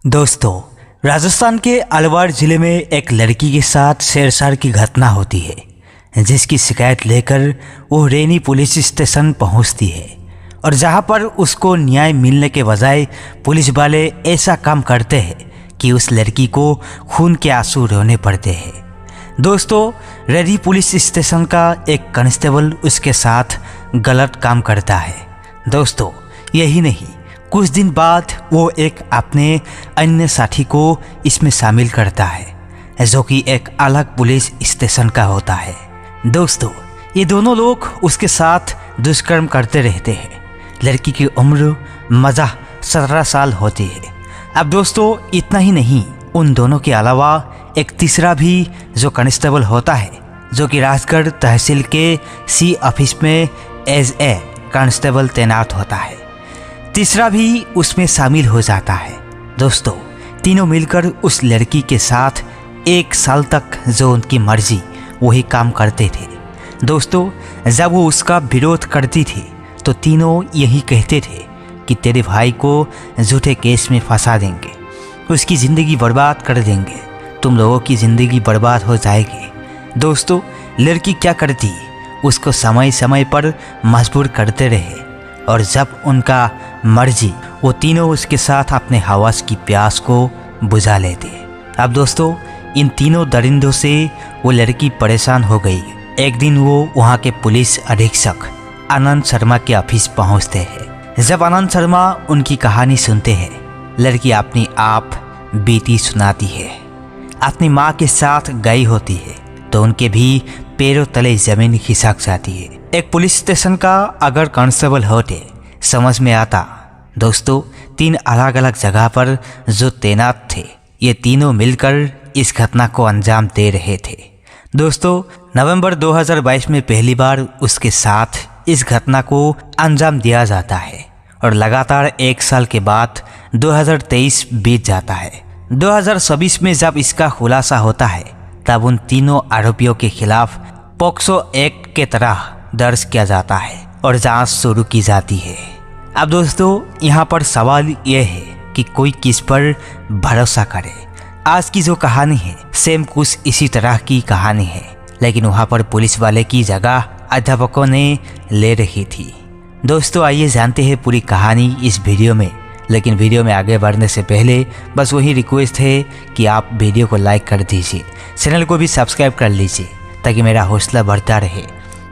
दोस्तों, राजस्थान के अलवार ज़िले में एक लड़की के साथ छेड़छाड़ की घटना होती है, जिसकी शिकायत लेकर वो रेनी पुलिस स्टेशन पहुंचती है और जहां पर उसको न्याय मिलने के बजाय पुलिस वाले ऐसा काम करते हैं कि उस लड़की को खून के आंसू रोने पड़ते हैं। दोस्तों, रेनी पुलिस स्टेशन का एक कांस्टेबल उसके साथ गलत काम करता है। दोस्तों, यही नहीं, कुछ दिन बाद वो एक अपने अन्य साथी को इसमें शामिल करता है, जो कि एक अलग पुलिस स्टेशन का होता है। दोस्तों, ये दोनों लोग उसके साथ दुष्कर्म करते रहते हैं। लड़की की उम्र मज़ा 17 साल होती है। अब दोस्तों, इतना ही नहीं, उन दोनों के अलावा एक तीसरा भी जो कांस्टेबल होता है, जो कि राजगढ़ तहसील के सी ऑफिस में एज ए कांस्टेबल तैनात होता है, तीसरा भी उसमें शामिल हो जाता है। दोस्तों, तीनों मिलकर उस लड़की के साथ 1 साल तक जो उनकी मर्जी वही काम करते थे। दोस्तों, जब वो उसका विरोध करती थी तो तीनों यही कहते थे कि तेरे भाई को झूठे केस में फंसा देंगे, उसकी ज़िंदगी बर्बाद कर देंगे, तुम लोगों की ज़िंदगी बर्बाद हो जाएगी। दोस्तों, लड़की क्या करती, उसको समय समय पर मजबूर करते रहे और जब उनका मर्जी वो तीनों उसके साथ अपने हवस की प्यास को बुझा लेते। अब दोस्तों, इन तीनों दरिंदों से वो लड़की परेशान हो गई। एक दिन वो वहाँ के पुलिस अधीक्षक आनंद शर्मा के ऑफिस पहुँचते हैं। जब आनंद शर्मा उनकी कहानी सुनते हैं, लड़की अपनी आप बीती सुनाती है। अपनी माँ के साथ गई होती है तो उनके भी पैरों तले जमीन खिसक जाती है। एक पुलिस स्टेशन का अगर कांस्टेबल होते समझ में आता। दोस्तों, 3 अलग अलग जगह पर जो तैनात थे, ये तीनों मिलकर इस घटना को अंजाम दे रहे थे। दोस्तों, नवंबर 2022 में पहली बार उसके साथ इस घटना को अंजाम दिया जाता है और लगातार 1 साल के बाद 2023 बीत जाता है। 2026 में जब इसका खुलासा होता है, तब उन तीनों आरोपियों के खिलाफ पोक्सो एक्ट के तरह दर्ज किया जाता है और जांच शुरू की जाती है। अब दोस्तों, यहाँ पर सवाल यह है कि कोई किस पर भरोसा करे। आज की जो कहानी है सेम कुछ इसी तरह की कहानी है, लेकिन वहाँ पर पुलिस वाले की जगह अध्यापकों ने ले रखी थी। दोस्तों, आइए जानते हैं पूरी कहानी इस वीडियो में। लेकिन वीडियो में आगे बढ़ने से पहले बस वही रिक्वेस्ट है कि आप वीडियो को लाइक कर दीजिए, चैनल को भी सब्सक्राइब कर लीजिए ताकि मेरा हौसला बढ़ता रहे।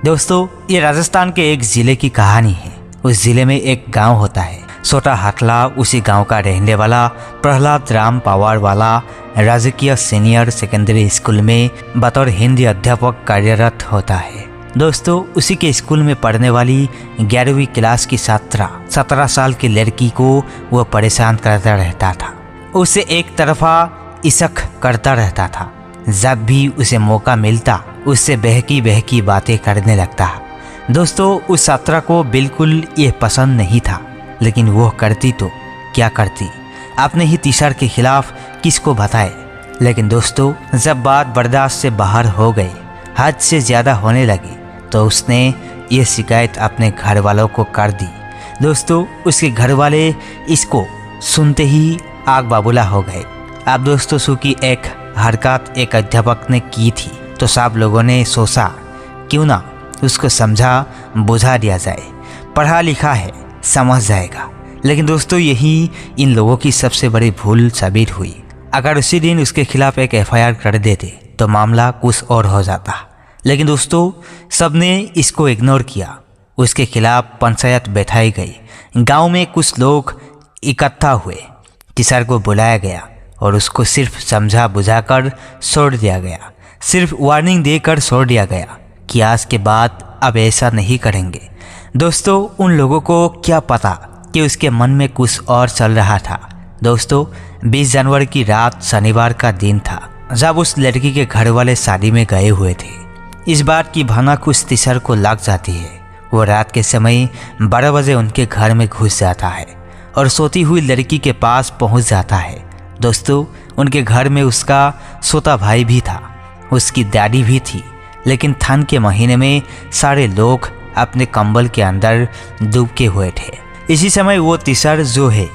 दोस्तों, ये राजस्थान के एक ज़िले की कहानी है। उस ज़िले में एक गांव होता है, छोटा हाटला। उसी गांव का रहने वाला प्रहलाद राम पवार वाला राजकीय सीनियर सेकेंडरी स्कूल में बतौर हिंदी अध्यापक कार्यरत होता है। दोस्तों, उसी के स्कूल में पढ़ने वाली 11वीं क्लास की छात्रा 17 साल की लड़की को वह परेशान करता रहता था। उसे एक तरफा इशक करता रहता था। जब भी उसे मौका मिलता, उससे बहकी बहकी बातें करने लगता। दोस्तों, उस छात्रा को बिल्कुल ये पसंद नहीं था, लेकिन वह करती तो क्या करती, अपने ही टीचर के खिलाफ किसको बताए। लेकिन दोस्तों, जब बात बर्दाश्त से बाहर हो गई, हद से ज़्यादा होने लगी, तो उसने ये शिकायत अपने घर वालों को कर दी। दोस्तों, उसके घर वाले इसको सुनते ही आग बबूला हो गए। अब दोस्तों, सूखी एक हरकत एक अध्यापक ने की थी, तो सब लोगों ने सोचा क्यों ना उसको समझा बुझा दिया जाए, पढ़ा लिखा है, समझ जाएगा। लेकिन दोस्तों, यही इन लोगों की सबसे बड़ी भूल साबित हुई। अगर उसी दिन उसके खिलाफ एक FIR कर देते तो मामला कुछ और हो जाता। लेकिन दोस्तों, सबने इसको इग्नोर किया। उसके खिलाफ पंचायत बैठाई गई। गांव में कुछ लोग इकट्ठा हुए, टीचर को बुलाया गया और उसको सिर्फ समझा बुझाकर छोड़ दिया गया। सिर्फ वार्निंग देकर छोड़ दिया गया कि आज के बाद अब ऐसा नहीं करेंगे। दोस्तों, उन लोगों को क्या पता कि उसके मन में कुछ और चल रहा था। दोस्तों, 20 जनवरी की रात शनिवार का दिन था, जब उस लड़की के घर वाले शादी में गए हुए थे। इस बात की भनक उस टीचर को लग जाती है। वो रात के समय 12 बजे उनके घर में घुस जाता है और सोती हुई लड़की के पास पहुंच जाता है। दोस्तों, उनके घर में उसका सोता भाई भी था, उसकी दादी भी थी। लेकिन ठंड के महीने में सारे लोग अपने कंबल के अंदर डूबके हुए थे। इसी समय वो टीचर जो है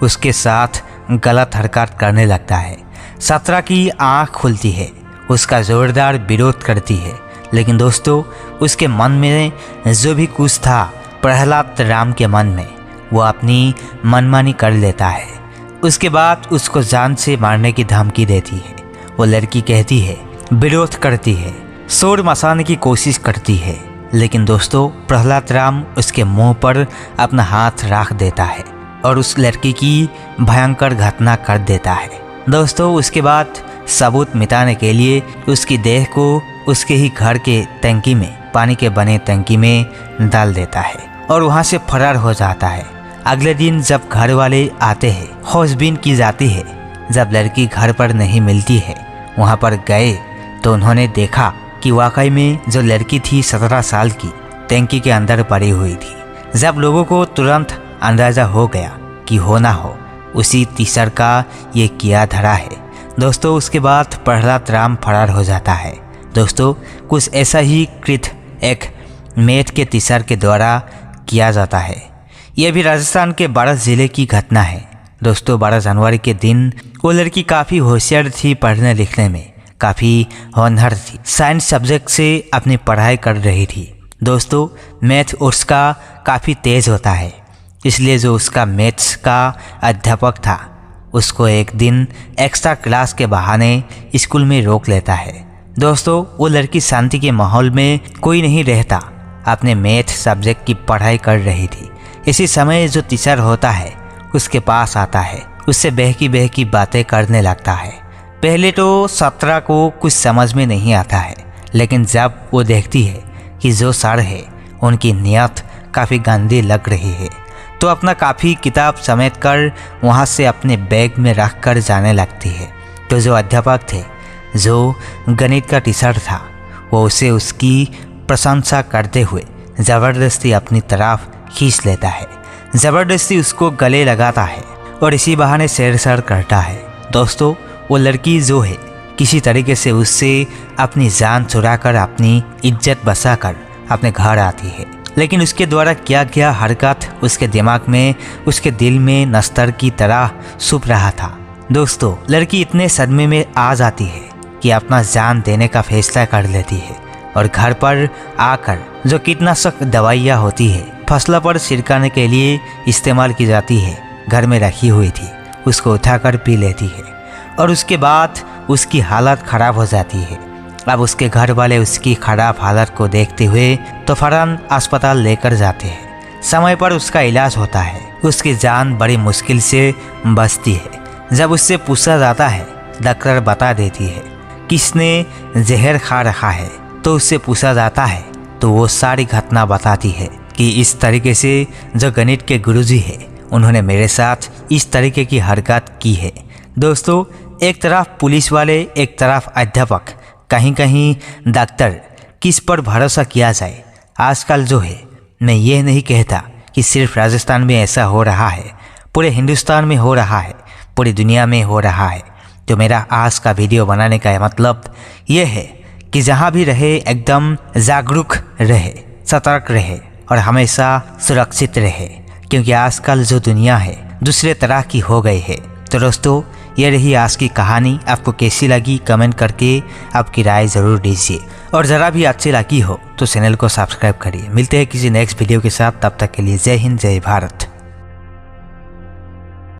उसके साथ गलत हरकत करने लगता है। 17 की आंख खुलती है, उसका जोरदार विरोध करती है, लेकिन दोस्तों उसके मन में जो भी कुछ था प्रहलाद राम के मन में, वो अपनी मनमानी कर लेता है। उसके बाद उसको जान से मारने की धमकी देती है। वो लड़की कहती है, विरोध करती है, शोर मचाने की कोशिश करती है, लेकिन दोस्तों प्रहलाद राम उसके मुंह पर अपना हाथ रख देता है और उस लड़की की भयंकर घटना कर देता है। दोस्तों उसके बाद सबूत मिटाने के लिए उसकी देह को उसके ही घर के टंकी में, पानी के बने टंकी में डाल देता है और वहाँ से फरार हो जाता है। अगले दिन जब घर वाले आते हैं, खोजबीन की जाती है। जब लड़की घर पर नहीं मिलती है, वहाँ पर गए तो उन्होंने देखा कि वाकई में जो लड़की थी 17 साल की, टंकी के अंदर पड़ी हुई थी। जब लोगों को तुरंत अंदाज़ा हो गया कि हो ना हो उसी तीसर का ये किया धरा है। दोस्तों उसके बाद प्रहलाद राम फरार हो जाता है। दोस्तों कुछ ऐसा ही कृत्य एक मेथ के तीसर के द्वारा किया जाता है। यह भी राजस्थान के बारात ज़िले की घटना है। दोस्तों 12 जनवरी के दिन वो लड़की काफ़ी होशियार थी, पढ़ने लिखने में काफ़ी होनहार थी, साइंस सब्जेक्ट से अपनी पढ़ाई कर रही थी। दोस्तों मैथ उसका काफ़ी तेज़ होता है, इसलिए जो उसका मैथ्स का अध्यापक था उसको एक दिन एक्स्ट्रा क्लास के बहाने स्कूल में रोक लेता है। दोस्तों वो लड़की शांति के माहौल में कोई नहीं रहता, अपने मैथ सब्जेक्ट की पढ़ाई कर रही थी। इसी समय जो टीचर होता है उसके पास आता है, उससे बहकी बातें करने लगता है। पहले तो 17 को कुछ समझ में नहीं आता है, लेकिन जब वो देखती है कि जो सर है उनकी नियत काफ़ी गंदी लग रही है, तो अपना काफ़ी किताब समेट कर वहाँ से अपने बैग में रख कर जाने लगती है। तो जो अध्यापक थे, जो गणित का टीचर था, वो उसे उसकी प्रशंसा करते हुए ज़बरदस्ती अपनी तरफ खींच लेता है, ज़बरदस्ती उसको गले लगाता है और इसी बहाने छेड़छाड़ करता है। दोस्तों वो लड़की जो है किसी तरीके से उससे अपनी जान चुराकर अपनी इज्जत बचाकर अपने घर आती है, लेकिन उसके द्वारा किया गया हरकत उसके दिमाग में, उसके दिल में नस्तर की तरह छुप रहा था। दोस्तों लड़की इतने सदमे में आ जाती है कि अपना जान देने का फैसला कर लेती है और घर पर आकर जो कीटनाशक दवाइयाँ होती है फसलों पर छिड़काने के लिए इस्तेमाल की जाती है, घर में रखी हुई थी, उसको उठाकर पी लेती है और उसके बाद उसकी हालत ख़राब हो जाती है। अब उसके घर वाले उसकी खराब हालत को देखते हुए तो फौरन अस्पताल लेकर जाते हैं। समय पर उसका इलाज होता है, उसकी जान बड़ी मुश्किल से बचती है। जब उससे पूछा जाता है, डॉक्टर बता देती है किसने जहर खा रखा है, तो उससे पूछा जाता है तो वो सारी घटना बताती है कि इस तरीके से जो गणित के गुरुजी है उन्होंने मेरे साथ इस तरीके की हरकत की है। दोस्तों एक तरफ पुलिस वाले, एक तरफ अध्यापक, कहीं कहीं डॉक्टर, किस पर भरोसा किया जाए? आजकल जो है, मैं ये नहीं कहता कि सिर्फ राजस्थान में ऐसा हो रहा है, पूरे हिंदुस्तान में हो रहा है, पूरी दुनिया में हो रहा है। तो मेरा आज का वीडियो बनाने का मतलब ये है कि जहाँ भी रहे एकदम जागरूक रहे, सतर्क रहे और हमेशा सुरक्षित रहे, क्योंकि आजकल जो दुनिया है दूसरे तरह की हो गई है। तो दोस्तों ये रही आज की कहानी। आपको कैसी लगी कमेंट करके आपकी राय ज़रूर दीजिए और ज़रा भी अच्छी लगी हो तो चैनल को सब्सक्राइब करिए। मिलते हैं किसी नेक्स्ट वीडियो के साथ, तब तक के लिए जय हिंद, जय भारत।